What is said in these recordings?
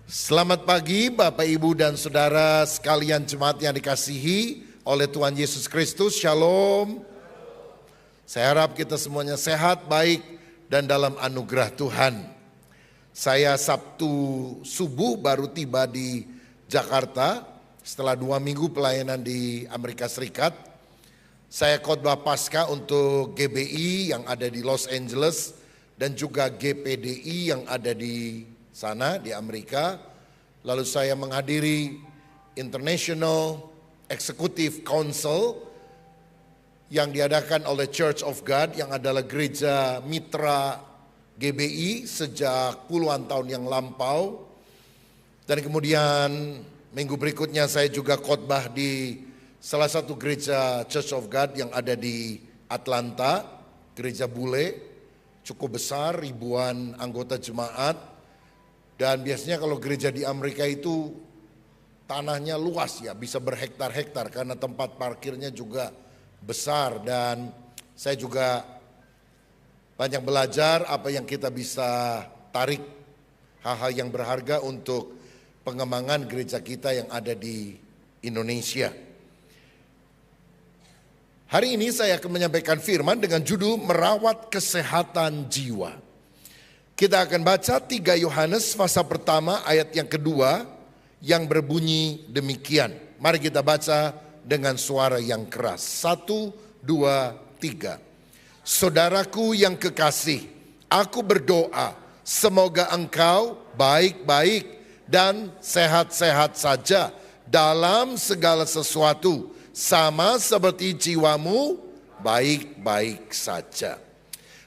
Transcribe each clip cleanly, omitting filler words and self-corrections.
Selamat pagi Bapak Ibu dan Saudara sekalian jemaat yang dikasihi oleh Tuhan Yesus Kristus. Shalom. Saya harap kita semuanya sehat, baik dan dalam anugerah Tuhan. Saya Sabtu subuh baru tiba di Jakarta setelah 2 minggu pelayanan di Amerika Serikat. Saya khotbah Paskah untuk GBI yang ada di Los Angeles dan juga GPDI yang ada di sana di Amerika. Lalu saya menghadiri International Executive Council yang diadakan oleh Church of God yang adalah gereja mitra GBI sejak puluhan tahun yang lampau. Dan kemudian minggu berikutnya saya juga khotbah di salah satu gereja Church of God yang ada di Atlanta, gereja bule, cukup besar, ribuan anggota jemaat. Dan biasanya kalau gereja di Amerika itu tanahnya luas ya, bisa berhektar-hektar karena tempat parkirnya juga besar. Dan saya juga banyak belajar apa yang kita bisa tarik, hal-hal yang berharga untuk pengembangan gereja kita yang ada di Indonesia. Hari ini saya akan menyampaikan firman dengan judul merawat kesehatan jiwa. Kita akan baca 3 Yohanes pasal pertama ayat yang kedua yang berbunyi demikian. Mari kita baca dengan suara yang keras. 1, 2, 3. Saudaraku yang kekasih, aku berdoa semoga engkau baik-baik dan sehat-sehat saja dalam segala sesuatu, sama seperti jiwamu baik-baik saja.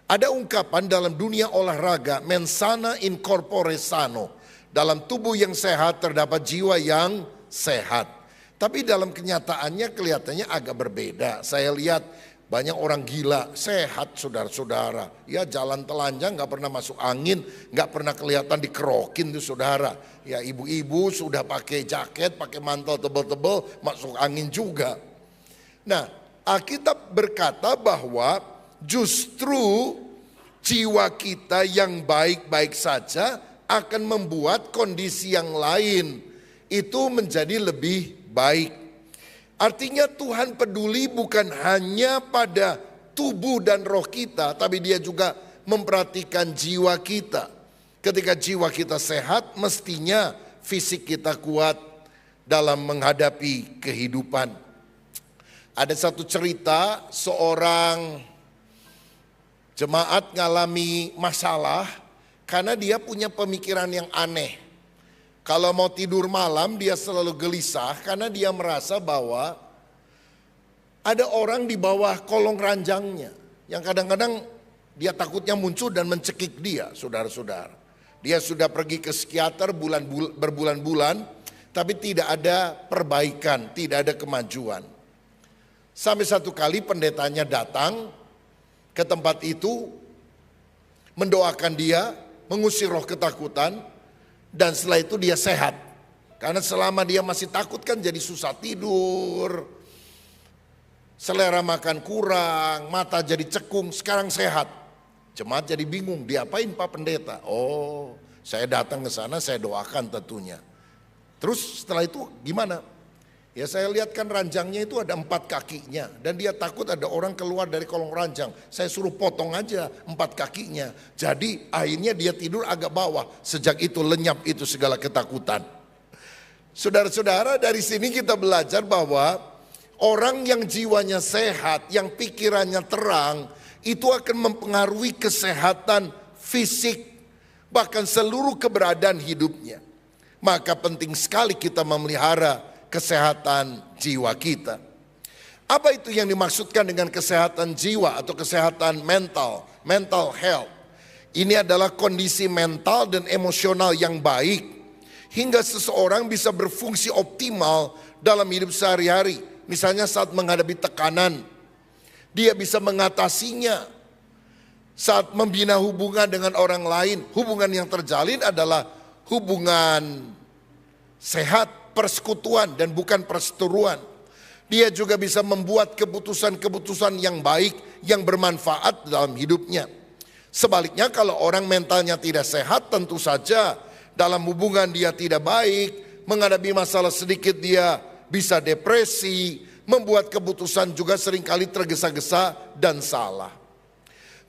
Ada ungkapan dalam dunia olahraga, mens sana in corpore sano. Dalam tubuh yang sehat terdapat jiwa yang sehat. Tapi dalam kenyataannya kelihatannya agak berbeda. Saya lihat banyak orang gila, sehat saudara-saudara. Ya jalan telanjang, gak pernah masuk angin, gak pernah kelihatan dikerokin tuh saudara. Ya ibu-ibu sudah pakai jaket, pakai mantel tebel-tebel, masuk angin juga. Nah, Alkitab berkata bahwa justru jiwa kita yang baik-baik saja akan membuat kondisi yang lain itu menjadi lebih baik. Artinya Tuhan peduli bukan hanya pada tubuh dan roh kita, tapi Dia juga memperhatikan jiwa kita. Ketika jiwa kita sehat, mestinya fisik kita kuat dalam menghadapi kehidupan. Ada satu cerita seorang jemaat ngalami masalah karena dia punya pemikiran yang aneh. Kalau mau tidur malam dia selalu gelisah karena dia merasa bahwa ada orang di bawah kolong ranjangnya. Yang kadang-kadang dia takutnya muncul dan mencekik dia, saudara-saudara. Dia sudah pergi ke psikiater berbulan-bulan tapi tidak ada perbaikan, tidak ada kemajuan. Sampai satu kali pendetanya datang ke tempat itu, mendoakan dia, mengusir roh ketakutan, dan setelah itu dia sehat. Karena selama dia masih takut kan jadi susah tidur, selera makan kurang, mata jadi cekung, sekarang sehat. Jemaat jadi bingung, diapain Pak Pendeta? Oh, saya datang ke sana, saya doakan tentunya. Terus setelah itu gimana? Ya saya lihat kan ranjangnya itu ada 4 kakinya. Dan dia takut ada orang keluar dari kolong ranjang. Saya suruh potong aja 4 kakinya. Jadi akhirnya dia tidur agak bawah. Sejak itu lenyap itu segala ketakutan. Saudara-saudara, dari sini kita belajar bahwa orang yang jiwanya sehat, yang pikirannya terang, itu akan mempengaruhi kesehatan fisik, bahkan seluruh keberadaan hidupnya. Maka penting sekali kita memelihara kesehatan jiwa kita. Apa itu yang dimaksudkan dengan kesehatan jiwa atau kesehatan mental health? Ini adalah kondisi mental dan emosional yang baik hingga seseorang bisa berfungsi optimal dalam hidup sehari-hari. Misalnya saat menghadapi tekanan, dia bisa mengatasinya. Saat membina hubungan dengan orang lain, hubungan yang terjalin adalah hubungan sehat, persekutuan dan bukan perseteruan. Dia juga bisa membuat keputusan-keputusan yang baik, yang bermanfaat dalam hidupnya. Sebaliknya kalau orang mentalnya tidak sehat, tentu saja dalam hubungan dia tidak baik, menghadapi masalah sedikit dia bisa depresi, membuat keputusan juga seringkali tergesa-gesa dan salah.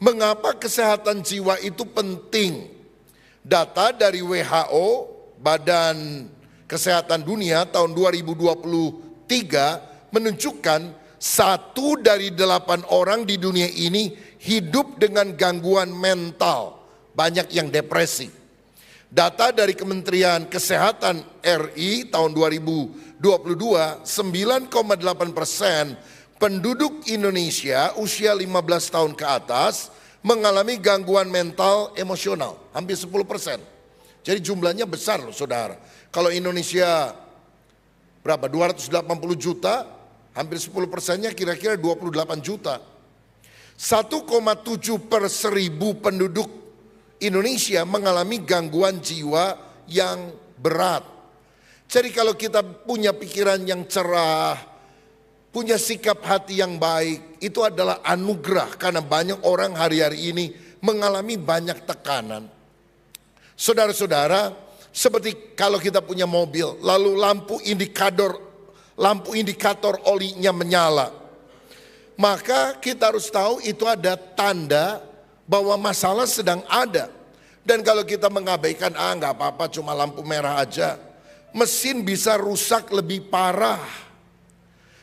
Mengapa kesehatan jiwa itu penting? Data dari WHO, Badan Kesehatan Dunia tahun 2023 menunjukkan 1 dari 8 orang di dunia ini hidup dengan gangguan mental. Banyak yang depresi. Data dari Kementerian Kesehatan RI tahun 2022, 9,8% penduduk Indonesia usia 15 tahun ke atas mengalami gangguan mental emosional, hampir 10%. Jadi jumlahnya besar loh saudara. Kalau Indonesia berapa? 280 juta, hampir 10%-nya kira-kira 28 juta. 1,7 per 1000 penduduk Indonesia mengalami gangguan jiwa yang berat. Jadi kalau kita punya pikiran yang cerah, punya sikap hati yang baik, itu adalah anugerah karena banyak orang hari-hari ini mengalami banyak tekanan. Saudara-saudara, seperti kalau kita punya mobil, lalu lampu indikator olinya menyala, maka kita harus tahu itu ada tanda bahwa masalah sedang ada. Dan kalau kita mengabaikan, nggak apa-apa cuma lampu merah aja, mesin bisa rusak lebih parah.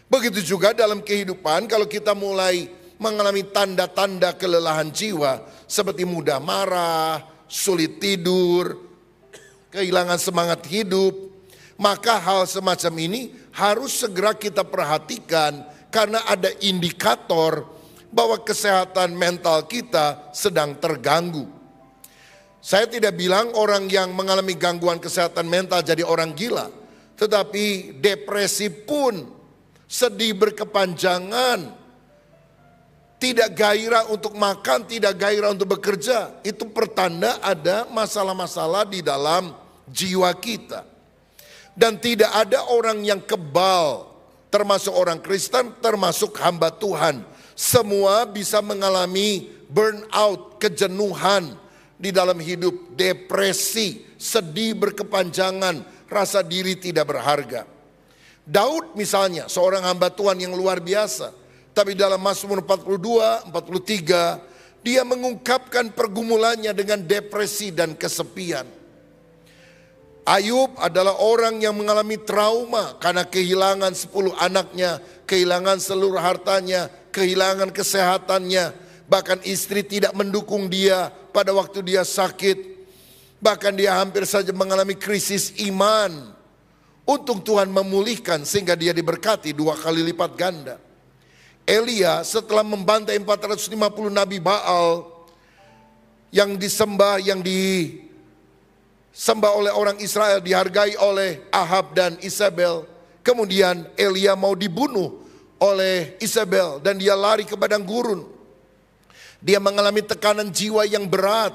Begitu juga dalam kehidupan, kalau kita mulai mengalami tanda-tanda kelelahan jiwa seperti mudah marah, sulit tidur, kehilangan semangat hidup, maka hal semacam ini harus segera kita perhatikan karena ada indikator bahwa kesehatan mental kita sedang terganggu. Saya tidak bilang orang yang mengalami gangguan kesehatan mental jadi orang gila, tetapi depresi pun, sedih berkepanjangan, tidak gairah untuk makan, tidak gairah untuk bekerja, itu pertanda ada masalah-masalah di dalam jiwa kita. Dan tidak ada orang yang kebal, termasuk orang Kristen, termasuk hamba Tuhan. Semua bisa mengalami burnout, kejenuhan di dalam hidup, depresi, sedih berkepanjangan, rasa diri tidak berharga. Daud misalnya seorang hamba Tuhan yang luar biasa, tapi dalam Mazmur 42, 43 dia mengungkapkan pergumulannya dengan depresi dan kesepian. Ayub adalah orang yang mengalami trauma karena kehilangan 10 anaknya, kehilangan seluruh hartanya, kehilangan kesehatannya, bahkan istri tidak mendukung dia pada waktu dia sakit, bahkan dia hampir saja mengalami krisis iman. Untung Tuhan memulihkan sehingga dia diberkati 2 kali lipat ganda. Elia setelah membantai 450 nabi Baal yang disembah, oleh orang Israel, dihargai oleh Ahab dan Isabel. Kemudian Elia mau dibunuh oleh Isabel dan dia lari ke padang gurun. Dia mengalami tekanan jiwa yang berat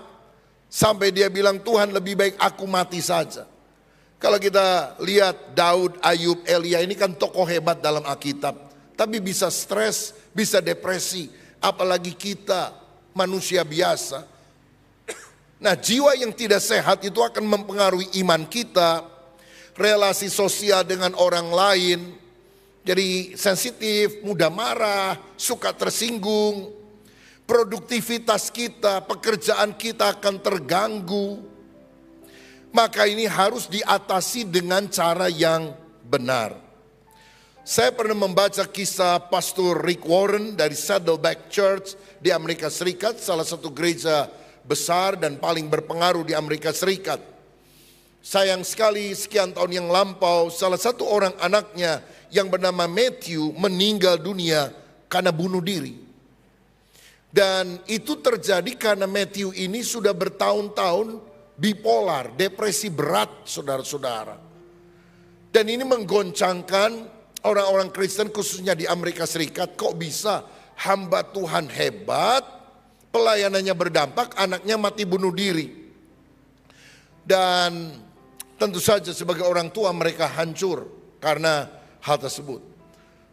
sampai dia bilang, Tuhan lebih baik aku mati saja. Kalau kita lihat Daud, Ayub, Elia ini kan tokoh hebat dalam Alkitab. Tapi bisa stres, bisa depresi. Apalagi kita manusia biasa. Nah, jiwa yang tidak sehat itu akan mempengaruhi iman kita, relasi sosial dengan orang lain. Jadi sensitif, mudah marah, suka tersinggung. Produktivitas kita, pekerjaan kita akan terganggu. Maka ini harus diatasi dengan cara yang benar. Saya pernah membaca kisah Pastor Rick Warren dari Saddleback Church di Amerika Serikat, salah satu gereja besar dan paling berpengaruh di Amerika Serikat. Sayang sekali sekian tahun yang lampau, salah satu orang anaknya yang bernama Matthew meninggal dunia karena bunuh diri. Dan itu terjadi karena Matthew ini sudah bertahun-tahun bipolar, depresi berat saudara-saudara. Dan ini menggoncangkan orang-orang Kristen khususnya di Amerika Serikat. Kok bisa hamba Tuhan hebat, pelayanannya berdampak, anaknya mati bunuh diri. Dan tentu saja sebagai orang tua mereka hancur karena hal tersebut.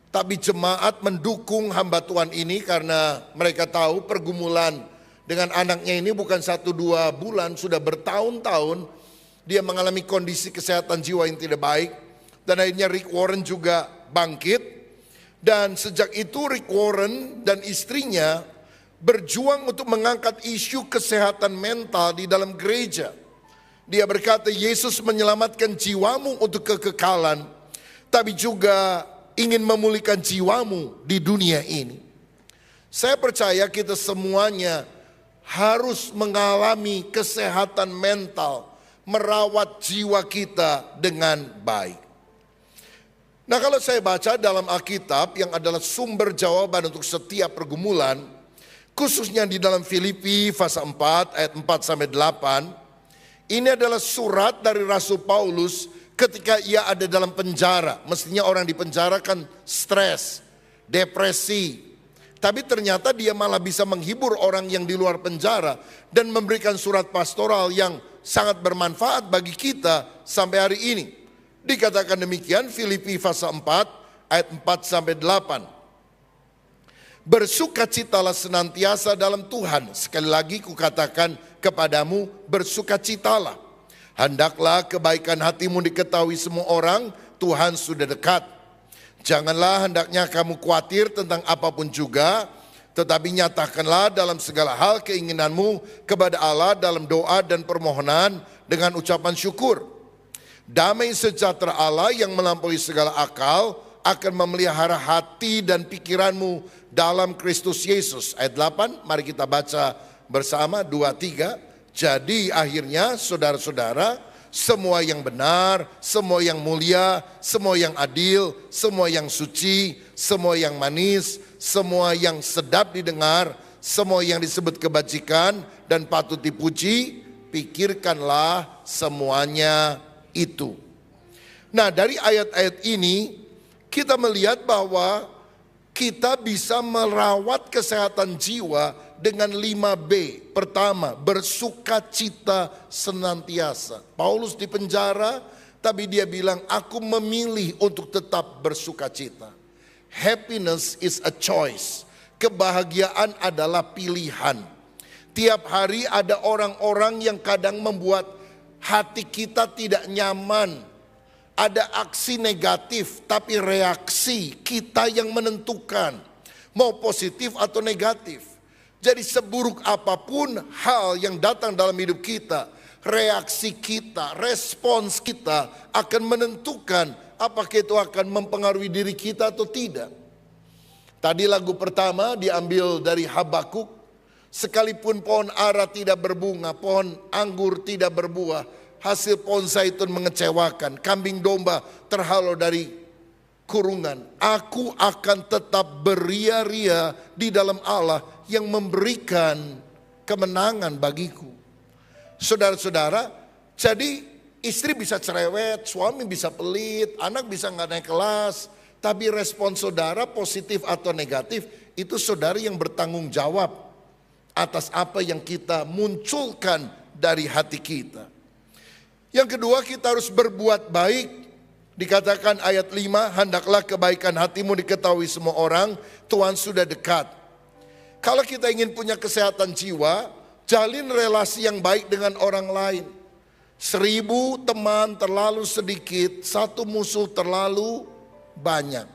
Tapi jemaat mendukung hamba Tuhan ini karena mereka tahu pergumulan dengan anaknya ini bukan 1-2 bulan, sudah bertahun-tahun dia mengalami kondisi kesehatan jiwa yang tidak baik. Dan akhirnya Rick Warren juga bangkit. Dan sejak itu Rick Warren dan istrinya berjuang untuk mengangkat isu kesehatan mental di dalam gereja. Dia berkata, Yesus menyelamatkan jiwamu untuk kekekalan, tapi juga ingin memulihkan jiwamu di dunia ini. Saya percaya kita semuanya harus mengalami kesehatan mental, merawat jiwa kita dengan baik. Nah, kalau saya baca dalam Alkitab yang adalah sumber jawaban untuk setiap pergumulan, khususnya di dalam Filipi pasal 4 ayat 4 sampai 8, ini adalah surat dari Rasul Paulus ketika ia ada dalam penjara. Mestinya orang di penjara kan stres, depresi. Tapi ternyata dia malah bisa menghibur orang yang di luar penjara dan memberikan surat pastoral yang sangat bermanfaat bagi kita sampai hari ini. Dikatakan demikian Filipi pasal 4 ayat 4 sampai 8. Bersukacitalah senantiasa dalam Tuhan. Sekali lagi kukatakan kepadamu, bersukacitalah. Hendaklah kebaikan hatimu diketahui semua orang, Tuhan sudah dekat. Janganlah hendaknya kamu khawatir tentang apapun juga, tetapi nyatakanlah dalam segala hal keinginanmu kepada Allah dalam doa dan permohonan dengan ucapan syukur. Damai sejahtera Allah yang melampaui segala akal akan memelihara hati dan pikiranmu dalam Kristus Yesus. Ayat 8, mari kita baca bersama 2-3. Jadi akhirnya saudara-saudara, semua yang benar, semua yang mulia, semua yang adil, semua yang suci, semua yang manis, semua yang sedap didengar, semua yang disebut kebajikan dan patut dipuji, pikirkanlah semuanya itu. Nah, dari ayat-ayat ini kita melihat bahwa kita bisa merawat kesehatan jiwa dengan 5B. Pertama, bersukacita senantiasa. Paulus di penjara, tapi dia bilang, aku memilih untuk tetap bersukacita. Happiness is a choice. Kebahagiaan adalah pilihan. Tiap hari ada orang-orang yang kadang membuat hati kita tidak nyaman. Ada aksi negatif, tapi reaksi kita yang menentukan. Mau positif atau negatif. Jadi seburuk apapun hal yang datang dalam hidup kita, reaksi kita, respons kita akan menentukan apakah itu akan mempengaruhi diri kita atau tidak. Tadi lagu pertama diambil dari Habakuk. Sekalipun pohon ara tidak berbunga, pohon anggur tidak berbuah, hasil pohon zaitun mengecewakan, kambing domba terhalau dari kurungan, aku akan tetap beria-ria di dalam Allah yang memberikan kemenangan bagiku. Saudara-saudara, jadi istri bisa cerewet, suami bisa pelit, anak bisa nggak naik kelas, tapi respon saudara positif atau negatif, itu saudara yang bertanggung jawab atas apa yang kita munculkan dari hati kita. Yang kedua, kita harus berbuat baik. Dikatakan ayat 5, hendaklah kebaikan hatimu diketahui semua orang, Tuhan sudah dekat. Kalau kita ingin punya kesehatan jiwa, jalin relasi yang baik dengan orang lain. 1000 teman terlalu sedikit, 1 musuh terlalu banyak.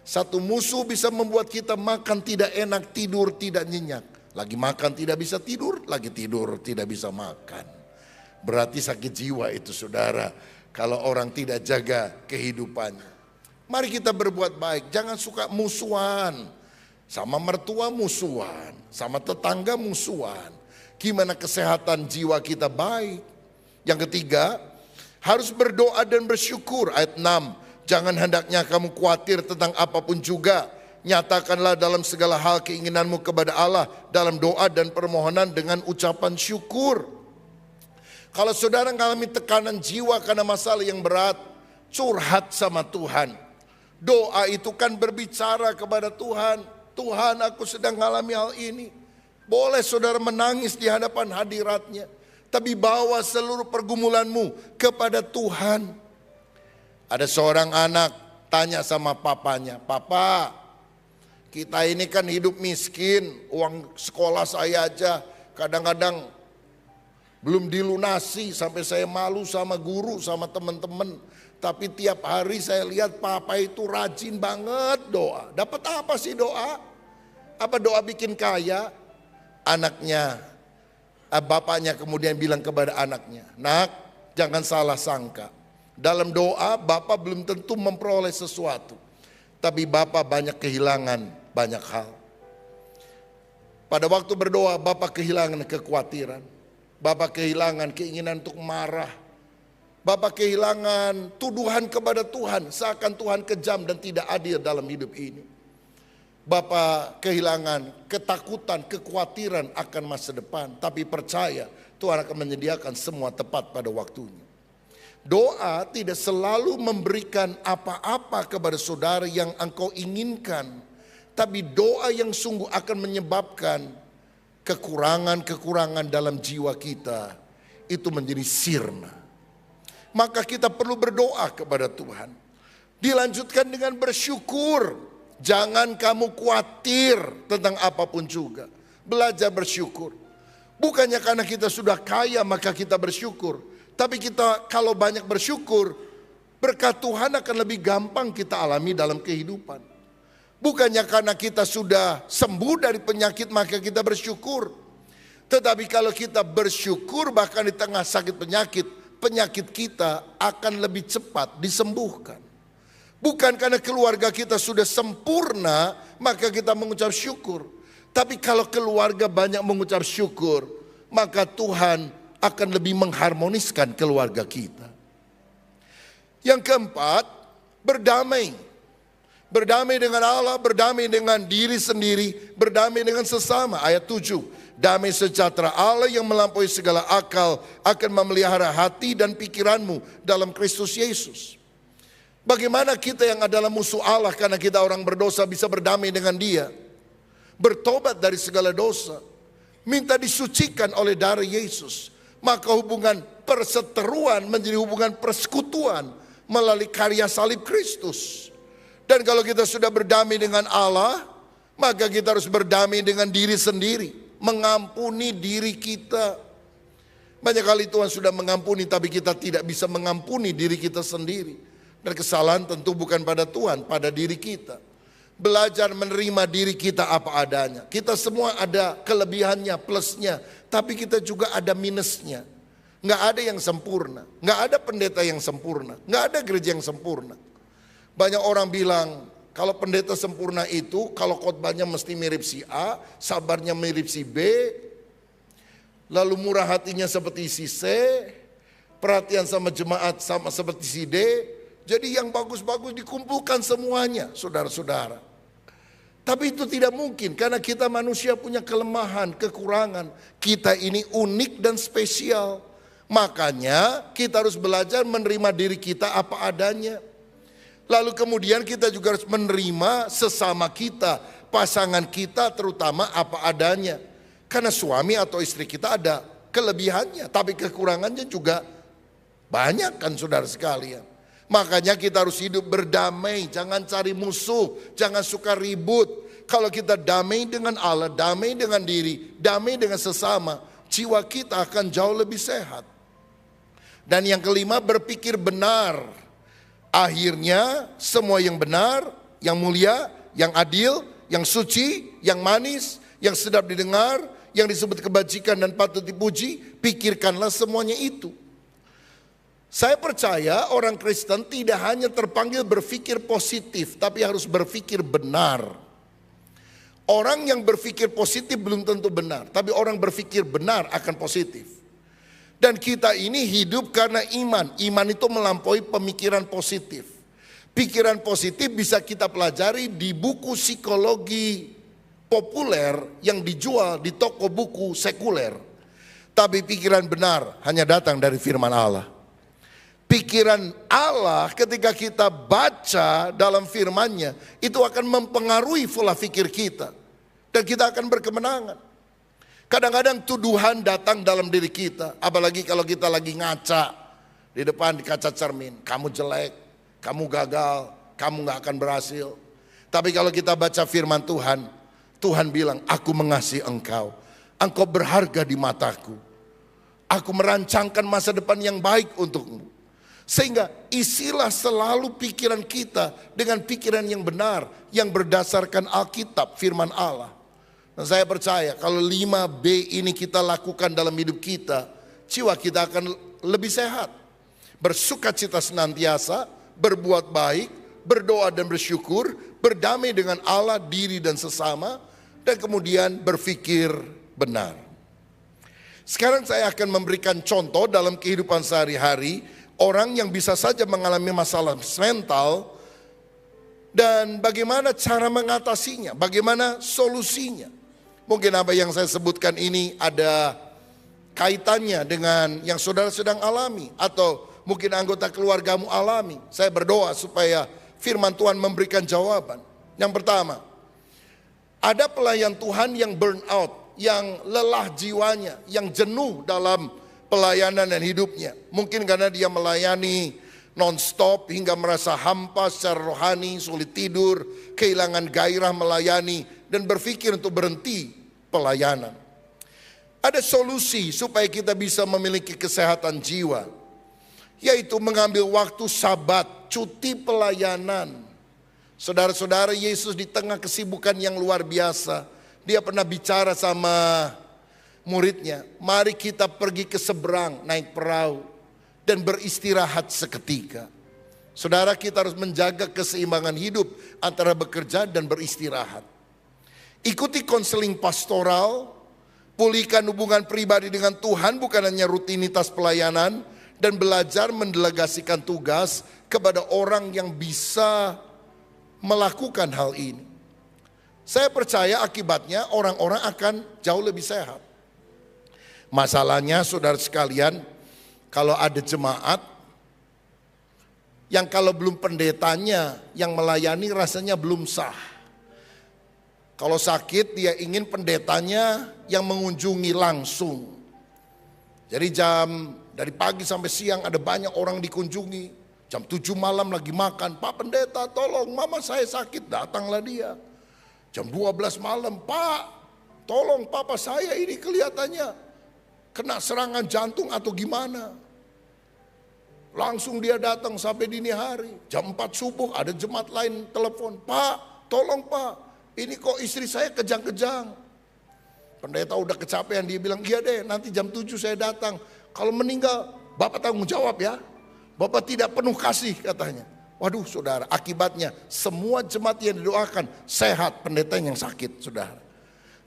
1 musuh bisa membuat kita makan tidak enak, tidur tidak nyenyak. Lagi makan tidak bisa tidur, lagi tidur tidak bisa makan. Berarti sakit jiwa itu saudara, kalau orang tidak jaga kehidupannya. Mari kita berbuat baik, jangan suka musuhan. Sama mertua musuhan, sama tetangga musuhan. Gimana kesehatan jiwa kita baik? Yang ketiga, harus berdoa dan bersyukur. Ayat 6, jangan hendaknya kamu khawatir tentang apapun juga. Nyatakanlah dalam segala hal keinginanmu kepada Allah dalam doa dan permohonan dengan ucapan syukur. Kalau saudara mengalami tekanan jiwa karena masalah yang berat, curhat sama Tuhan. Doa itu kan berbicara kepada Tuhan. Tuhan, aku sedang mengalami hal ini. Boleh saudara menangis di hadapan hadiratnya, tapi bawa seluruh pergumulanmu kepada Tuhan. Ada seorang anak tanya sama papanya, "Papa, kita ini kan hidup miskin, uang sekolah saya aja kadang-kadang Belum dilunasi, sampai saya malu sama guru, sama teman-teman. Tapi tiap hari saya lihat papa itu rajin banget doa. Dapat apa sih doa? Apa doa bikin kaya? Anaknya, bapaknya kemudian bilang kepada anaknya, "Nak, jangan salah sangka. Dalam doa bapak belum tentu memperoleh sesuatu. Tapi bapak banyak kehilangan banyak hal. Pada waktu berdoa bapak kehilangan kekhawatiran. Bapak kehilangan keinginan untuk marah. Bapak kehilangan tuduhan kepada Tuhan, seakan Tuhan kejam dan tidak adil dalam hidup ini. Bapak kehilangan ketakutan, kekhawatiran akan masa depan. Tapi percaya Tuhan akan menyediakan semua tepat pada waktunya. Doa tidak selalu memberikan apa-apa kepada saudara yang engkau inginkan. Tapi doa yang sungguh akan menyebabkan kekurangan-kekurangan dalam jiwa kita itu menjadi sirna. Maka kita perlu berdoa kepada Tuhan. Dilanjutkan dengan bersyukur. Jangan kamu khawatir tentang apapun juga. Belajar bersyukur. Bukannya karena kita sudah kaya maka kita bersyukur. Tapi kita kalau banyak bersyukur, berkat Tuhan akan lebih gampang kita alami dalam kehidupan. Bukannya karena kita sudah sembuh dari penyakit maka kita bersyukur. Tetapi kalau kita bersyukur bahkan di tengah sakit penyakit, penyakit kita akan lebih cepat disembuhkan. Bukan karena keluarga kita sudah sempurna maka kita mengucap syukur. Tapi kalau keluarga banyak mengucap syukur, maka Tuhan akan lebih mengharmoniskan keluarga kita. Yang keempat, berdamai. Berdamai dengan Allah, berdamai dengan diri sendiri, berdamai dengan sesama. Ayat 7, damai sejahtera Allah yang melampaui segala akal akan memelihara hati dan pikiranmu dalam Kristus Yesus. Bagaimana kita yang adalah musuh Allah karena kita orang berdosa bisa berdamai dengan Dia? Bertobat dari segala dosa, minta disucikan oleh darah Yesus. Maka hubungan perseteruan menjadi hubungan persekutuan melalui karya salib Kristus. Dan kalau kita sudah berdamai dengan Allah, maka kita harus berdamai dengan diri sendiri. Mengampuni diri kita. Banyak kali Tuhan sudah mengampuni, tapi kita tidak bisa mengampuni diri kita sendiri. Dan kesalahan tentu bukan pada Tuhan, pada diri kita. Belajar menerima diri kita apa adanya. Kita semua ada kelebihannya, plusnya. Tapi kita juga ada minusnya. Nggak ada yang sempurna. Nggak ada pendeta yang sempurna. Nggak ada gereja yang sempurna. Banyak orang bilang, kalau pendeta sempurna itu, kalau khotbahnya mesti mirip si A, sabarnya mirip si B, lalu murah hatinya seperti si C, perhatian sama jemaat sama seperti si D. Jadi yang bagus-bagus dikumpulkan semuanya, saudara-saudara. Tapi itu tidak mungkin, karena kita manusia punya kelemahan, kekurangan. Kita ini unik dan spesial. Makanya kita harus belajar menerima diri kita apa adanya. Lalu kemudian kita juga harus menerima sesama kita, pasangan kita terutama apa adanya. Karena suami atau istri kita ada kelebihannya, tapi kekurangannya juga banyak kan saudara sekalian. Makanya kita harus hidup berdamai, jangan cari musuh, jangan suka ribut. Kalau kita damai dengan Allah, damai dengan diri, damai dengan sesama, jiwa kita akan jauh lebih sehat. Dan yang kelima, berpikir benar. Akhirnya semua yang benar, yang mulia, yang adil, yang suci, yang manis, yang sedap didengar, yang disebut kebajikan dan patut dipuji, pikirkanlah semuanya itu. Saya percaya orang Kristen tidak hanya terpanggil berpikir positif, tapi harus berpikir benar. Orang yang berpikir positif belum tentu benar, tapi orang berpikir benar akan positif. Dan kita ini hidup karena iman. Iman itu melampaui pemikiran positif. Pikiran positif bisa kita pelajari di buku psikologi populer yang dijual di toko buku sekuler. Tapi pikiran benar hanya datang dari firman Allah. Pikiran Allah ketika kita baca dalam firman-Nya itu akan mempengaruhi pola pikir kita. Dan kita akan berkemenangan. Kadang-kadang tuduhan datang dalam diri kita, apalagi kalau kita lagi ngaca di depan di kaca cermin. Kamu jelek, kamu gagal, kamu gak akan berhasil. Tapi kalau kita baca firman Tuhan, Tuhan bilang, aku mengasihi engkau. Engkau berharga di mataku. Aku merancangkan masa depan yang baik untukmu. Sehingga isilah selalu pikiran kita dengan pikiran yang benar, yang berdasarkan Alkitab, firman Allah. Dan saya percaya kalau 5B ini kita lakukan dalam hidup kita, jiwa kita akan lebih sehat. Bersukacita senantiasa, berbuat baik, berdoa dan bersyukur, berdamai dengan Allah, diri dan sesama, dan kemudian berpikir benar. Sekarang saya akan memberikan contoh dalam kehidupan sehari-hari, orang yang bisa saja mengalami masalah mental, dan bagaimana cara mengatasinya, bagaimana solusinya. Mungkin apa yang saya sebutkan ini ada kaitannya dengan yang saudara sedang alami, atau mungkin anggota keluargamu alami. Saya berdoa supaya firman Tuhan memberikan jawaban. Yang pertama, ada pelayan Tuhan yang burn out, yang lelah jiwanya, yang jenuh dalam pelayanan dan hidupnya. Mungkin karena dia melayani non-stop hingga merasa hampa secara rohani, sulit tidur, kehilangan gairah melayani, dan berpikir untuk berhenti pelayanan. Ada solusi supaya kita bisa memiliki kesehatan jiwa, yaitu mengambil waktu sabat, cuti pelayanan. Saudara-saudara, Yesus di tengah kesibukan yang luar biasa, dia pernah bicara sama muridnya, mari kita pergi ke seberang naik perahu dan beristirahat seketika. Saudara, kita harus menjaga keseimbangan hidup antara bekerja dan beristirahat. Ikuti konseling pastoral, pulihkan hubungan pribadi dengan Tuhan bukan hanya rutinitas pelayanan, dan belajar mendelegasikan tugas kepada orang yang bisa melakukan hal ini. Saya percaya akibatnya orang-orang akan jauh lebih sehat. Masalahnya saudara sekalian, kalau ada jemaat yang kalau belum pendetanya yang melayani rasanya belum sah. Kalau sakit dia ingin pendetanya yang mengunjungi langsung. Jadi dari pagi sampai siang ada banyak orang dikunjungi. Jam 7 malam lagi makan, Pak Pendeta tolong mama saya sakit, datanglah dia. Jam 12 malam, Pak tolong papa saya ini kelihatannya kena serangan jantung atau gimana. Langsung dia datang sampai dini hari. Jam 4 subuh ada jemaat lain telepon, Pak tolong Pak, ini kok istri saya kejang-kejang. Pendeta udah kecapean, dia bilang iya deh nanti jam 7 saya datang. Kalau meninggal Bapak tanggung jawab ya. Bapak tidak penuh kasih katanya. Waduh saudara, akibatnya semua jemaat yang didoakan sehat, pendeta yang sakit saudara.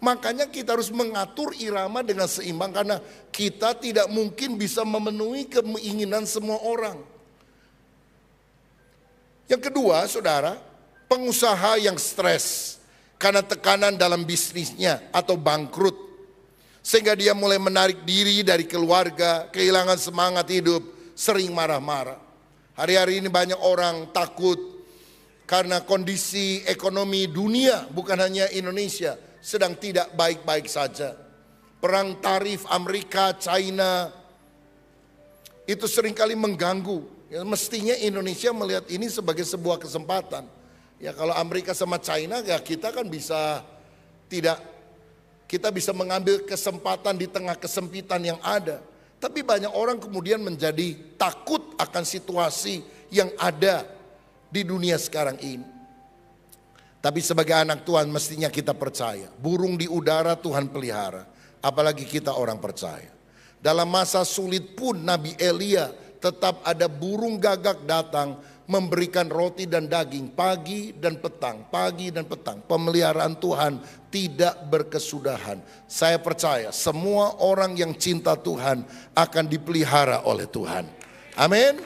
Makanya kita harus mengatur irama dengan seimbang, karena kita tidak mungkin bisa memenuhi keinginan semua orang. Yang kedua saudara, pengusaha yang stres karena tekanan dalam bisnisnya atau bangkrut, sehingga dia mulai menarik diri dari keluarga, kehilangan semangat hidup, sering marah-marah. Hari-hari ini banyak orang takut karena kondisi ekonomi dunia, bukan hanya Indonesia, sedang tidak baik-baik saja. Perang tarif Amerika, China, itu seringkali mengganggu. Ya, mestinya Indonesia melihat ini sebagai sebuah kesempatan. Ya kalau Amerika sama China, ya kita kan bisa kita bisa mengambil kesempatan di tengah kesempitan yang ada. Tapi banyak orang kemudian menjadi takut akan situasi yang ada di dunia sekarang ini. Tapi sebagai anak Tuhan mestinya kita percaya, burung di udara Tuhan pelihara, apalagi kita orang percaya. Dalam masa sulit pun Nabi Elia tetap ada burung gagak datang memberikan roti dan daging pagi dan petang, pagi dan petang. Pemeliharaan Tuhan tidak berkesudahan. Saya percaya semua orang yang cinta Tuhan akan dipelihara oleh Tuhan. Amin.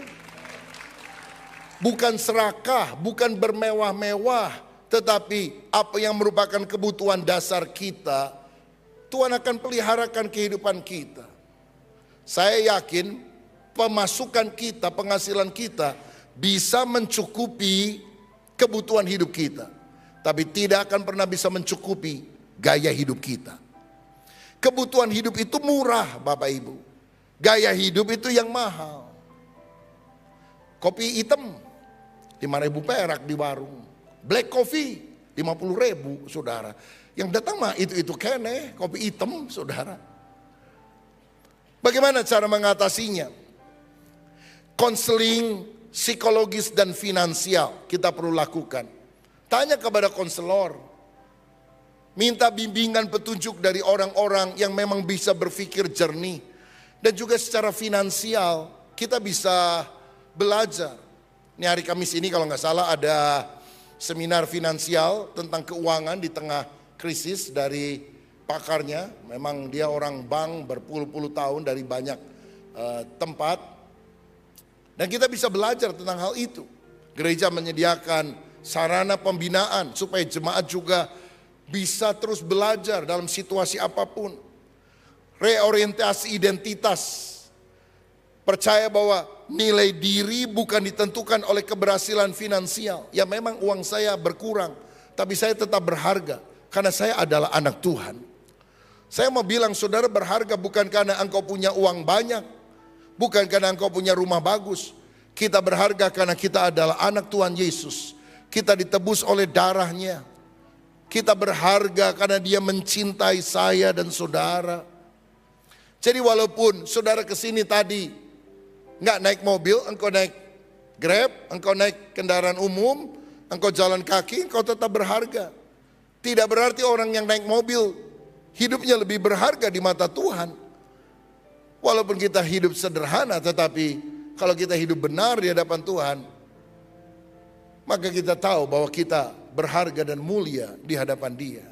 Bukan serakah, bukan bermewah-mewah, tetapi apa yang merupakan kebutuhan dasar kita, Tuhan akan peliharakan kehidupan kita. Saya yakin pemasukan kita, penghasilan kita bisa mencukupi kebutuhan hidup kita, tapi tidak akan pernah bisa mencukupi gaya hidup kita. Kebutuhan hidup itu murah Bapak Ibu, gaya hidup itu yang mahal. Kopi hitam 5.000 perak di warung, black coffee 50.000 saudara. Yang datang mah itu kene kopi hitam saudara. Bagaimana cara mengatasinya? Konseling psikologis dan finansial kita perlu lakukan. Tanya kepada konselor. Minta bimbingan petunjuk dari orang-orang yang memang bisa berpikir jernih. Dan juga secara finansial kita bisa belajar. Ini hari Kamis ini kalau nggak salah ada seminar finansial tentang keuangan di tengah krisis dari pakarnya. Memang dia orang bank berpuluh-puluh tahun dari banyak tempat. Dan kita bisa belajar tentang hal itu. Gereja menyediakan sarana pembinaan supaya jemaat juga bisa terus belajar dalam situasi apapun. Reorientasi identitas. Percaya bahwa nilai diri bukan ditentukan oleh keberhasilan finansial. Ya memang uang saya berkurang, tapi saya tetap berharga karena saya adalah anak Tuhan. Saya mau bilang saudara berharga bukan karena engkau punya uang banyak, bukan karena engkau punya rumah bagus. Kita berharga karena kita adalah anak Tuhan Yesus. Kita ditebus oleh darahnya. Kita berharga karena dia mencintai saya dan saudara. Jadi walaupun saudara kesini tadi nggak naik mobil, engkau naik Grab, engkau naik kendaraan umum, engkau jalan kaki, engkau tetap berharga. Tidak berarti orang yang naik mobil hidupnya lebih berharga di mata Tuhan. Walaupun kita hidup sederhana, tetapi kalau kita hidup benar di hadapan Tuhan, maka kita tahu bahwa kita berharga dan mulia di hadapan Dia.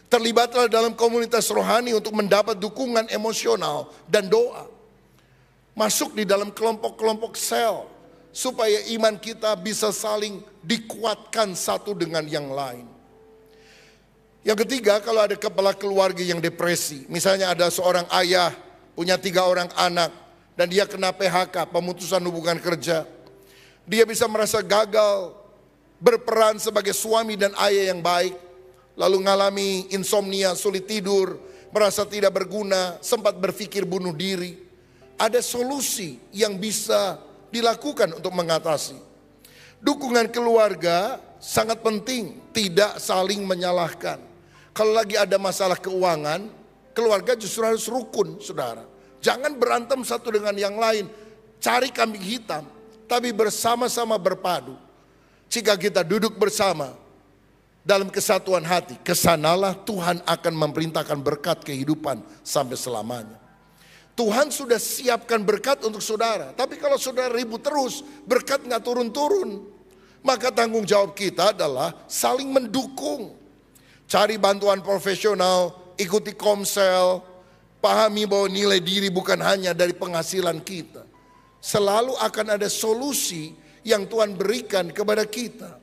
Terlibatlah dalam komunitas rohani untuk mendapat dukungan emosional dan doa. Masuk di dalam kelompok-kelompok sel supaya iman kita bisa saling dikuatkan satu dengan yang lain. Yang ketiga, kalau ada kepala keluarga yang depresi, misalnya ada seorang ayah punya 3 orang anak dan dia kena PHK, pemutusan hubungan kerja. Dia bisa merasa gagal berperan sebagai suami dan ayah yang baik. Lalu ngalami insomnia, sulit tidur, merasa tidak berguna, sempat berpikir bunuh diri. Ada solusi yang bisa dilakukan untuk mengatasi. Dukungan keluarga sangat penting, tidak saling menyalahkan. Kalau lagi ada masalah keuangan, keluarga justru harus rukun, saudara. Jangan berantem satu dengan yang lain, cari kambing hitam, tapi bersama-sama berpadu. Jika kita duduk bersama, dalam kesatuan hati, kesanalah Tuhan akan memerintahkan berkat kehidupan sampai selamanya. Tuhan sudah siapkan berkat untuk saudara. Tapi kalau saudara ribut terus, berkat nggak turun-turun. Maka tanggung jawab kita adalah saling mendukung. Cari bantuan profesional, ikuti komsel, pahami bahwa nilai diri bukan hanya dari penghasilan kita. Selalu akan ada solusi yang Tuhan berikan kepada kita.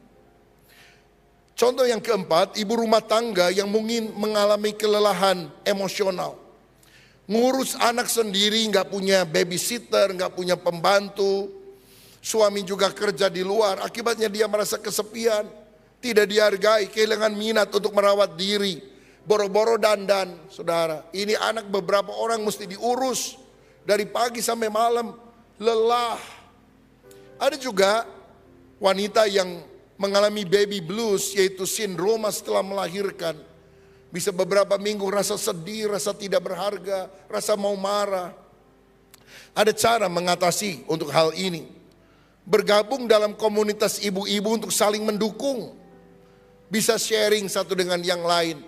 Contoh yang keempat, ibu rumah tangga yang mungkin mengalami kelelahan emosional. Ngurus anak sendiri, gak punya babysitter, gak punya pembantu. Suami juga kerja di luar, akibatnya dia merasa kesepian. Tidak dihargai, kehilangan minat untuk merawat diri. Boro-boro dandan, saudara. Ini anak beberapa orang mesti diurus dari pagi sampai malam, lelah. Ada juga wanita yang mengalami baby blues, yaitu sindroma setelah melahirkan. Bisa beberapa minggu rasa sedih, rasa tidak berharga, rasa mau marah. Ada cara mengatasi untuk hal ini. Bergabung dalam komunitas ibu-ibu untuk saling mendukung. Bisa sharing satu dengan yang lain.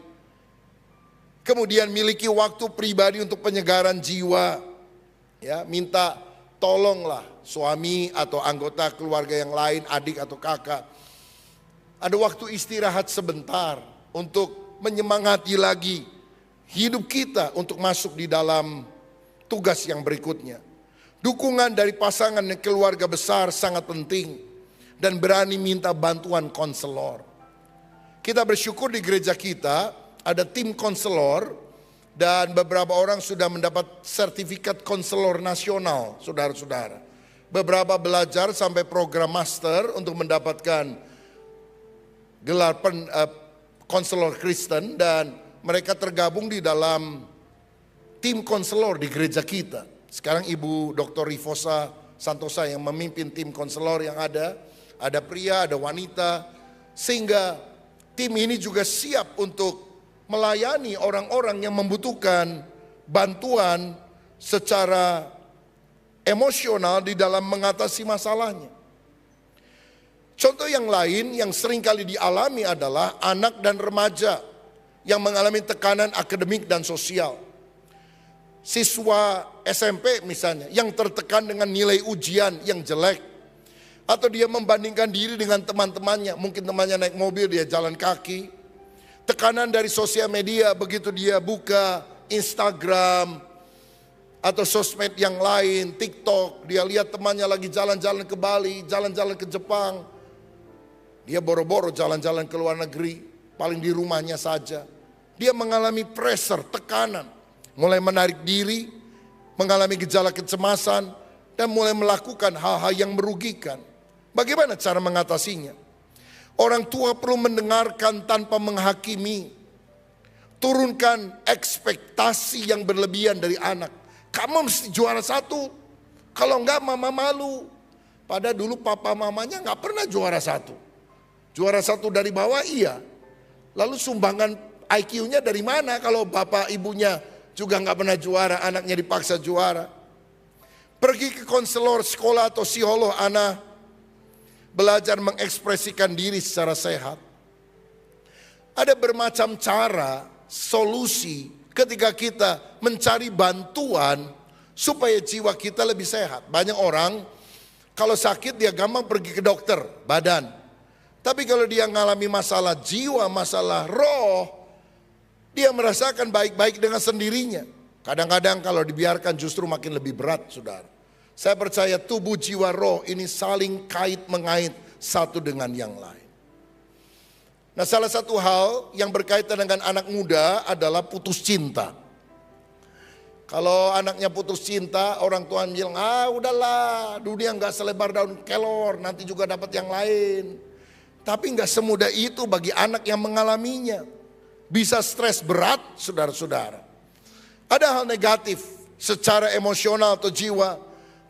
Kemudian miliki waktu pribadi untuk penyegaran jiwa. Ya, minta tolonglah suami atau anggota keluarga yang lain, adik atau kakak. Ada waktu istirahat sebentar untuk menyemangati lagi hidup kita untuk masuk di dalam tugas yang berikutnya. Dukungan dari pasangan dan keluarga besar sangat penting dan berani minta bantuan konselor. Kita bersyukur di gereja kita ada tim konselor dan beberapa orang sudah mendapat sertifikat konselor nasional, saudara-saudara. Beberapa belajar sampai program master untuk mendapatkan gelar konselor Kristen dan mereka tergabung di dalam tim konselor di gereja kita. Sekarang Ibu Dr. Rifosa Santosa yang memimpin tim konselor yang ada pria, ada wanita, sehingga tim ini juga siap untuk melayani orang-orang yang membutuhkan bantuan secara emosional di dalam mengatasi masalahnya. Contoh yang lain yang sering kali dialami adalah anak dan remaja yang mengalami tekanan akademik dan sosial. Siswa SMP misalnya yang tertekan dengan nilai ujian yang jelek. Atau dia membandingkan diri dengan teman-temannya. Mungkin temannya naik mobil, dia jalan kaki. Tekanan dari sosial media begitu dia buka Instagram atau sosmed yang lain, TikTok. Dia lihat temannya lagi jalan-jalan ke Bali, jalan-jalan ke Jepang. Dia boro-boro jalan-jalan ke luar negeri, paling di rumahnya saja. Dia mengalami pressure, tekanan. Mulai menarik diri, mengalami gejala kecemasan, dan mulai melakukan hal-hal yang merugikan. Bagaimana cara mengatasinya? Orang tua perlu mendengarkan tanpa menghakimi. Turunkan ekspektasi yang berlebihan dari anak. Kamu mesti juara 1, kalau enggak mama malu. Padahal dulu papa mamanya enggak pernah juara 1. Juara 1 dari bawah iya. Lalu sumbangan IQ-nya dari mana kalau bapak ibunya juga enggak pernah juara, anaknya dipaksa juara. Pergi ke konselor sekolah atau psikolog anak. Belajar mengekspresikan diri secara sehat. Ada bermacam cara, solusi ketika kita mencari bantuan supaya jiwa kita lebih sehat. Banyak orang kalau sakit dia gampang pergi ke dokter badan. Tapi kalau dia mengalami masalah jiwa, masalah roh, dia merasakan baik-baik dengan sendirinya. Kadang-kadang kalau dibiarkan justru makin lebih berat, saudara. Saya percaya tubuh, jiwa, roh ini saling kait-mengait satu dengan yang lain. Nah, salah satu hal yang berkaitan dengan anak muda adalah putus cinta. Kalau anaknya putus cinta, orang tua bilang, udahlah, dunia nggak selebar daun kelor, nanti juga dapat yang lain. Tapi nggak semudah itu bagi anak yang mengalaminya. Bisa stres berat, saudara-saudara. Ada hal negatif secara emosional atau jiwa.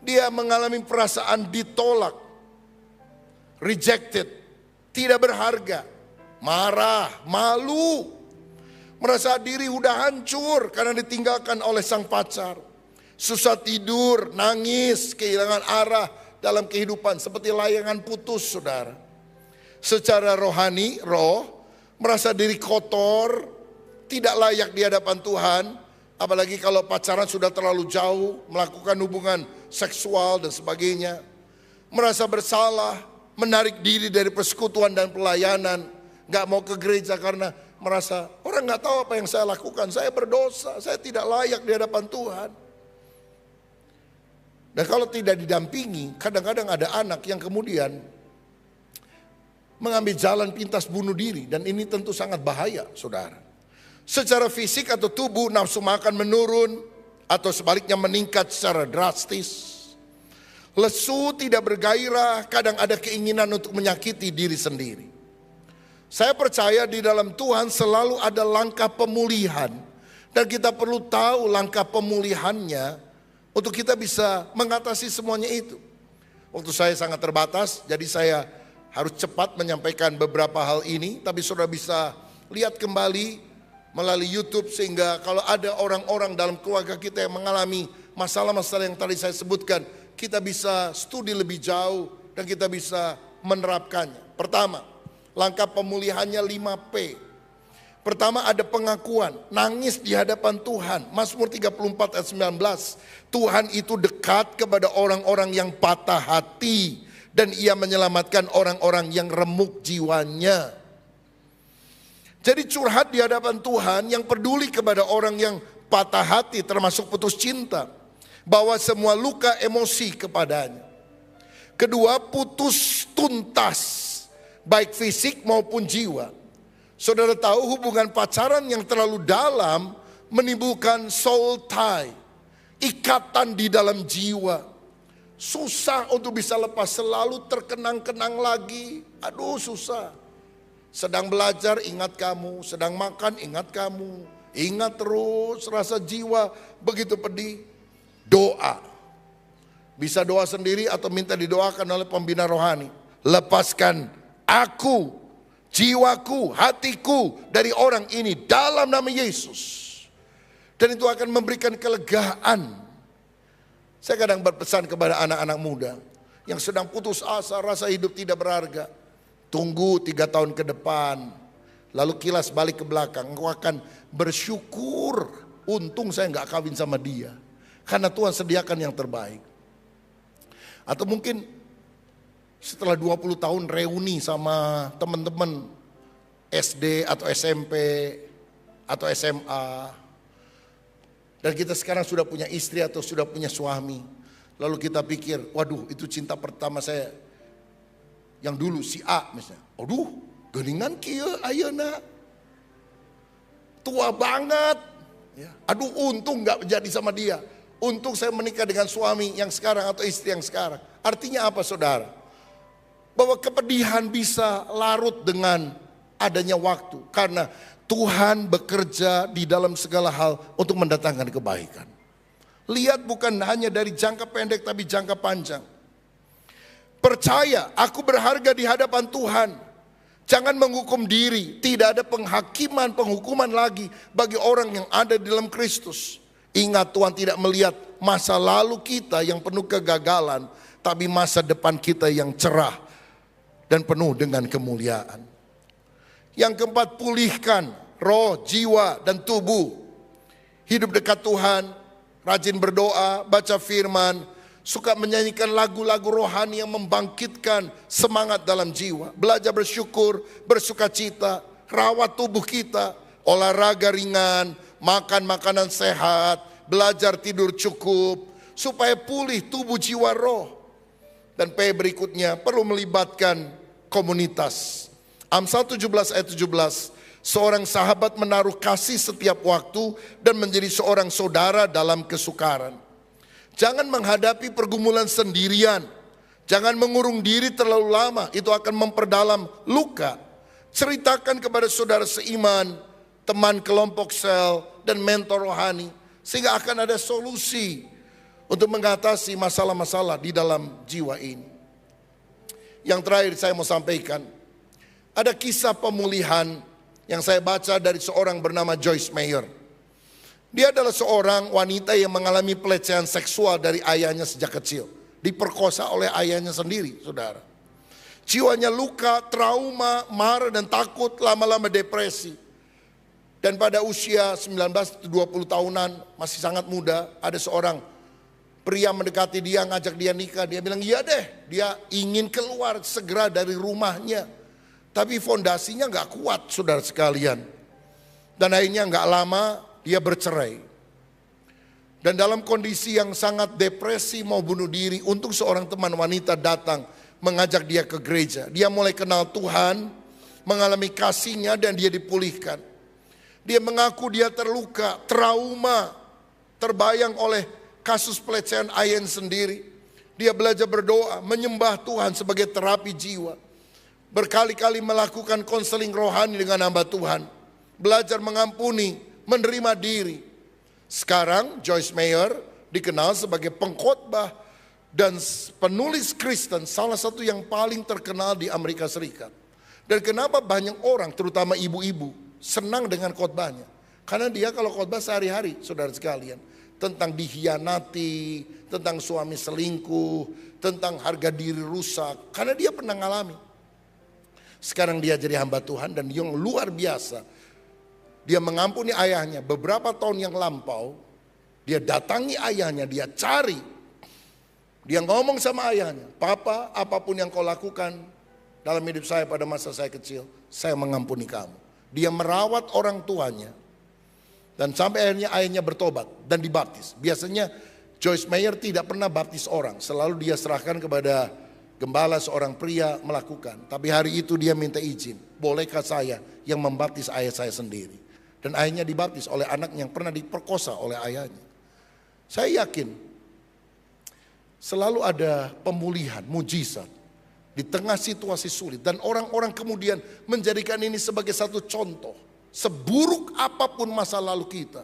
Dia mengalami perasaan ditolak, rejected, tidak berharga, marah, malu, merasa diri udah hancur karena ditinggalkan oleh sang pacar. Susah tidur, nangis, kehilangan arah dalam kehidupan seperti layangan putus, saudara. Secara rohani, merasa diri kotor, tidak layak di hadapan Tuhan. Apalagi kalau pacaran sudah terlalu jauh, melakukan hubungan seksual dan sebagainya. Merasa bersalah, menarik diri dari persekutuan dan pelayanan. Gak mau ke gereja karena merasa orang gak tahu apa yang saya lakukan. Saya berdosa, saya tidak layak di hadapan Tuhan. Dan kalau tidak didampingi, kadang-kadang ada anak yang kemudian mengambil jalan pintas bunuh diri. Dan ini tentu sangat bahaya, saudara. Secara fisik atau tubuh nafsu makan menurun atau sebaliknya meningkat secara drastis. Lesu, tidak bergairah, kadang ada keinginan untuk menyakiti diri sendiri. Saya percaya di dalam Tuhan selalu ada langkah pemulihan. Dan kita perlu tahu langkah pemulihannya untuk kita bisa mengatasi semuanya itu. Waktu saya sangat terbatas, jadi saya harus cepat menyampaikan beberapa hal ini. Tapi saudara bisa lihat kembali melalui YouTube sehingga kalau ada orang-orang dalam keluarga kita yang mengalami masalah-masalah yang tadi saya sebutkan, kita bisa studi lebih jauh dan kita bisa menerapkannya. Pertama, langkah pemulihannya 5P. Pertama ada pengakuan, nangis di hadapan Tuhan. Mazmur 34 ayat 19. Tuhan itu dekat kepada orang-orang yang patah hati dan ia menyelamatkan orang-orang yang remuk jiwanya. Jadi curhat di hadapan Tuhan yang peduli kepada orang yang patah hati termasuk putus cinta. Bawa semua luka emosi kepadanya. Kedua, putus tuntas baik fisik maupun jiwa. Saudara tahu hubungan pacaran yang terlalu dalam menimbulkan soul tie. Ikatan di dalam jiwa. Susah untuk bisa lepas, selalu terkenang-kenang lagi. Aduh susah. Sedang belajar ingat kamu, sedang makan ingat kamu. Ingat terus, rasa jiwa begitu pedih. Doa. Bisa doa sendiri atau minta didoakan oleh pembina rohani. Lepaskan aku, jiwaku, hatiku dari orang ini dalam nama Yesus. Dan itu akan memberikan kelegaan Saya kadang berpesan kepada anak-anak muda yang sedang putus asa, rasa hidup tidak berharga. Tunggu 3 tahun ke depan, lalu kilas balik ke belakang. Engkau akan bersyukur, untung saya nggak kawin sama dia. Karena Tuhan sediakan yang terbaik. Atau mungkin setelah 20 tahun reuni sama teman-teman SD atau SMP atau SMA. Dan kita sekarang sudah punya istri atau sudah punya suami. Lalu kita pikir, waduh itu cinta pertama saya. Yang dulu si A misalnya. Aduh geningan kia ayeuna. Tua banget. Ya. Aduh untung gak jadi sama dia. Untung saya menikah dengan suami yang sekarang atau istri yang sekarang. Artinya apa saudara? Bahwa kepedihan bisa larut dengan adanya waktu. Karena Tuhan bekerja di dalam segala hal untuk mendatangkan kebaikan. Lihat bukan hanya dari jangka pendek tapi jangka panjang. Percaya, aku berharga di hadapan Tuhan. Jangan menghukum diri. Tidak ada penghakiman, penghukuman lagi bagi orang yang ada di dalam Kristus. Ingat, Tuhan tidak melihat masa lalu kita yang penuh kegagalan, tapi masa depan kita yang cerah dan penuh dengan kemuliaan. Yang keempat, pulihkan roh, jiwa, dan tubuh. Hidup dekat Tuhan, rajin berdoa, baca firman, suka menyanyikan lagu-lagu rohani yang membangkitkan semangat dalam jiwa. Belajar bersyukur, bersukacita, rawat tubuh kita, olahraga ringan, makan makanan sehat, belajar tidur cukup, supaya pulih tubuh, jiwa, roh. Dan P berikutnya perlu melibatkan komunitas. Amsal 17 ayat 17, seorang sahabat menaruh kasih setiap waktu dan menjadi seorang saudara dalam kesukaran. Jangan menghadapi pergumulan sendirian. Jangan mengurung diri terlalu lama, itu akan memperdalam luka. Ceritakan kepada saudara seiman, teman kelompok sel, dan mentor rohani. Sehingga akan ada solusi untuk mengatasi masalah-masalah di dalam jiwa ini. Yang terakhir saya mau sampaikan, ada kisah pemulihan yang saya baca dari seorang bernama Joyce Meyer. Dia adalah seorang wanita yang mengalami pelecehan seksual dari ayahnya sejak kecil. Diperkosa oleh ayahnya sendiri, saudara. Jiwanya luka, trauma, marah dan takut, lama-lama depresi. Dan pada usia 19-20 tahunan, masih sangat muda, ada seorang pria mendekati dia, ngajak dia nikah. Dia bilang, iya deh, dia ingin keluar segera dari rumahnya. Tapi fondasinya gak kuat, saudara sekalian. Dan akhirnya gak lama dia bercerai. Dan dalam kondisi yang sangat depresi mau bunuh diri, untuk seorang teman wanita datang mengajak dia ke gereja. Dia mulai kenal Tuhan, mengalami kasihnya dan dia dipulihkan. Dia mengaku dia terluka, trauma, terbayang oleh kasus pelecehan ayahnya sendiri. Dia belajar berdoa, menyembah Tuhan sebagai terapi jiwa. Berkali-kali melakukan konseling rohani dengan hamba Tuhan. Belajar mengampuni, menerima diri. Sekarang Joyce Meyer dikenal sebagai pengkhotbah dan penulis Kristen, salah satu yang paling terkenal di Amerika Serikat. Dan kenapa banyak orang, terutama ibu-ibu, senang dengan khotbahnya? Karena dia kalau khotbah sehari-hari, saudara sekalian, tentang dihianati, tentang suami selingkuh, tentang harga diri rusak. Karena dia pernah ngalami. Sekarang dia jadi hamba Tuhan dan yang luar biasa. Dia mengampuni ayahnya. Beberapa tahun yang lampau, dia datangi ayahnya, dia cari. Dia ngomong sama ayahnya, Papa, apapun yang kau lakukan dalam hidup saya pada masa saya kecil, saya mengampuni kamu. Dia merawat orang tuanya. Dan sampai akhirnya ayahnya bertobat dan dibaptis. Biasanya Joyce Meyer tidak pernah baptis orang. Selalu dia serahkan kepada gembala seorang pria melakukan. Tapi hari itu dia minta izin. Bolehkah saya yang membaptis ayah saya sendiri? Dan ayahnya dibaptis oleh anak yang pernah diperkosa oleh ayahnya. Saya yakin selalu ada pemulihan, mujizat di tengah situasi sulit. Dan orang-orang kemudian menjadikan ini sebagai satu contoh. Seburuk apapun masa lalu kita,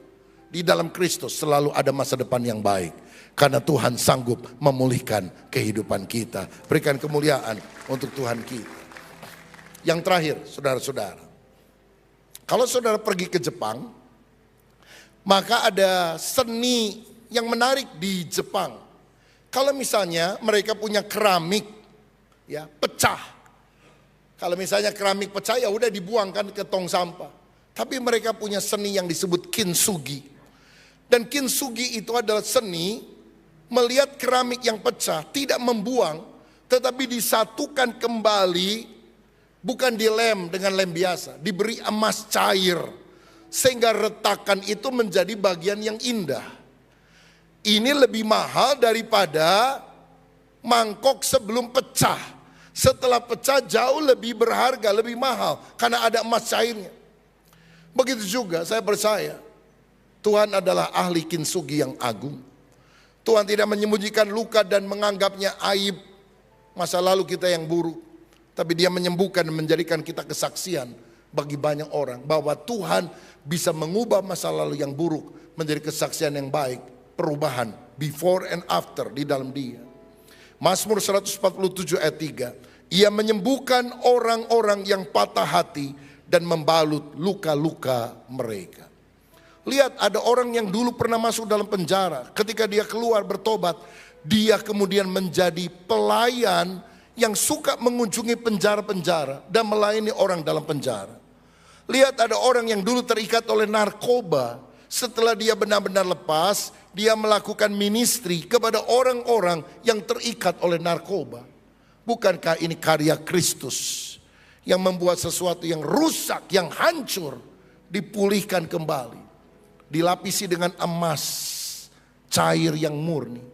di dalam Kristus selalu ada masa depan yang baik. Karena Tuhan sanggup memulihkan kehidupan kita. Berikan kemuliaan untuk Tuhan kita. Yang terakhir, saudara-saudara. Kalau saudara pergi ke Jepang, maka ada seni yang menarik di Jepang. Kalau misalnya mereka punya keramik ya pecah. Kalau misalnya keramik pecah ya udah dibuangkan ke tong sampah. Tapi mereka punya seni yang disebut kintsugi. Dan kintsugi itu adalah seni melihat keramik yang pecah, tidak membuang, tetapi disatukan kembali, bukan dilem dengan lem biasa, diberi emas cair, sehingga retakan itu menjadi bagian yang indah. Ini lebih mahal daripada mangkok sebelum pecah. Setelah pecah jauh lebih berharga, lebih mahal, karena ada emas cairnya. Begitu juga saya percaya, Tuhan adalah ahli kintsugi yang agung. Tuhan tidak menyembunyikan luka dan menganggapnya aib masa lalu kita yang buruk. Tapi Dia menyembuhkan dan menjadikan kita kesaksian bagi banyak orang. Bahwa Tuhan bisa mengubah masa lalu yang buruk menjadi kesaksian yang baik. Perubahan before and after di dalam Dia. Mazmur 147 ayat 3. Ia menyembuhkan orang-orang yang patah hati dan membalut luka-luka mereka. Lihat, ada orang yang dulu pernah masuk dalam penjara. Ketika dia keluar bertobat, dia kemudian menjadi pelayan yang suka mengunjungi penjara-penjara dan melayani orang dalam penjara. Lihat, ada orang yang dulu terikat oleh narkoba. Setelah dia benar-benar lepas, dia melakukan ministry kepada orang-orang yang terikat oleh narkoba. Bukankah ini karya Kristus yang membuat sesuatu yang rusak, yang hancur, dipulihkan kembali, dilapisi dengan emas cair yang murni,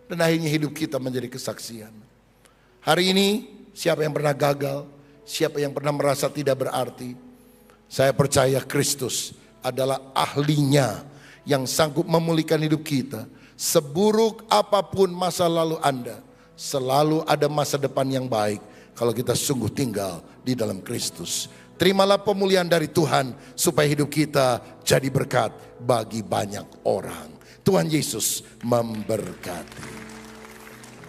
dan akhirnya hidup kita menjadi kesaksian. Hari ini siapa yang pernah gagal, siapa yang pernah merasa tidak berarti, saya percaya Kristus adalah ahlinya yang sanggup memulihkan hidup kita. Seburuk apapun masa lalu Anda, selalu ada masa depan yang baik kalau kita sungguh tinggal di dalam Kristus. Terimalah pemulihan dari Tuhan supaya hidup kita jadi berkat bagi banyak orang. Tuhan Yesus memberkati.